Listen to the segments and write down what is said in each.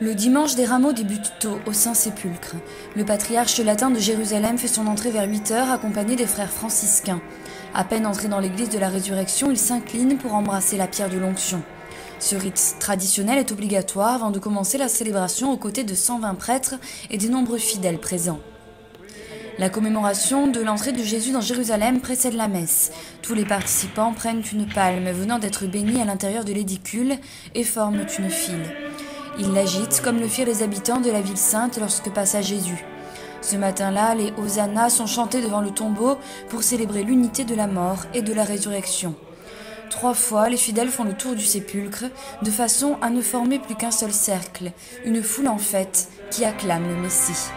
Le dimanche des Rameaux débute tôt au Saint-Sépulcre. Le patriarche latin de Jérusalem fait son entrée vers 8 heures accompagné des frères franciscains. À peine entré dans l'église de la Résurrection, il s'incline pour embrasser la pierre de l'onction. Ce rite traditionnel est obligatoire avant de commencer la célébration aux côtés de 120 prêtres et des nombreux fidèles présents. La commémoration de l'entrée de Jésus dans Jérusalem précède la messe. Tous les participants prennent une palme venant d'être bénie à l'intérieur de l'édicule et forment une file. Ils l'agitent comme le firent les habitants de la ville sainte lorsque passa Jésus. Ce matin-là, les hosannas sont chantés devant le tombeau pour célébrer l'unité de la mort et de la résurrection. 3 fois, les fidèles font le tour du sépulcre, de façon à ne former plus qu'un seul cercle, une foule en fête qui acclame le Messie.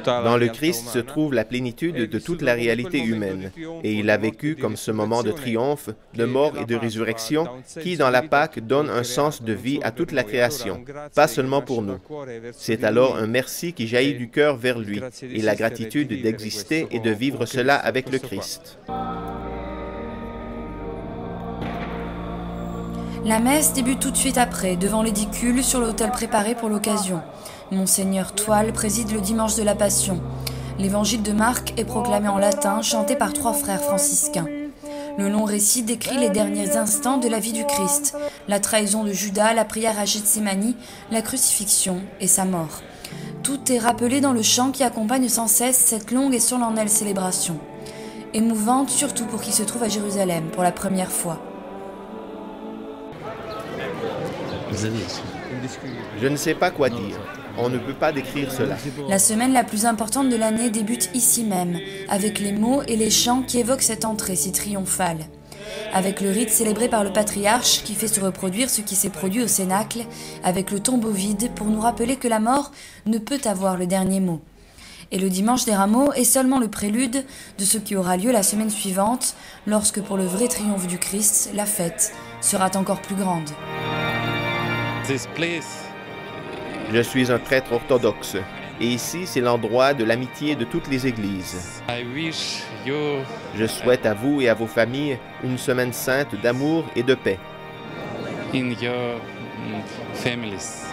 Dans le Christ se trouve la plénitude de toute la réalité humaine, et il a vécu comme ce moment de triomphe, de mort et de résurrection qui, dans la Pâque, donne un sens de vie à toute la création, pas seulement pour nous. C'est alors un merci qui jaillit du cœur vers lui, et la gratitude d'exister et de vivre cela avec le Christ. La messe débute tout de suite après, devant l'édicule, sur l'autel préparé pour l'occasion. Monseigneur Toile préside le dimanche de la Passion. L'évangile de Marc est proclamé en latin, chanté par 3 frères franciscains. Le long récit décrit les derniers instants de la vie du Christ, la trahison de Judas, la prière à Gethsémani, la crucifixion et sa mort. Tout est rappelé dans le chant qui accompagne sans cesse cette longue et solennelle célébration. Émouvante surtout pour qui se trouve à Jérusalem pour la première fois. Je ne sais pas quoi dire. On ne peut pas décrire cela. La semaine la plus importante de l'année débute ici même, avec les mots et les chants qui évoquent cette entrée si triomphale. Avec le rite célébré par le patriarche qui fait se reproduire ce qui s'est produit au Cénacle, avec le tombeau vide pour nous rappeler que la mort ne peut avoir le dernier mot. Et le dimanche des Rameaux est seulement le prélude de ce qui aura lieu la semaine suivante, lorsque pour le vrai triomphe du Christ, la fête sera encore plus grande. Je suis un prêtre orthodoxe, et ici c'est l'endroit de l'amitié de toutes les églises. Je souhaite à vous et à vos familles une semaine sainte d'amour et de paix. In your families.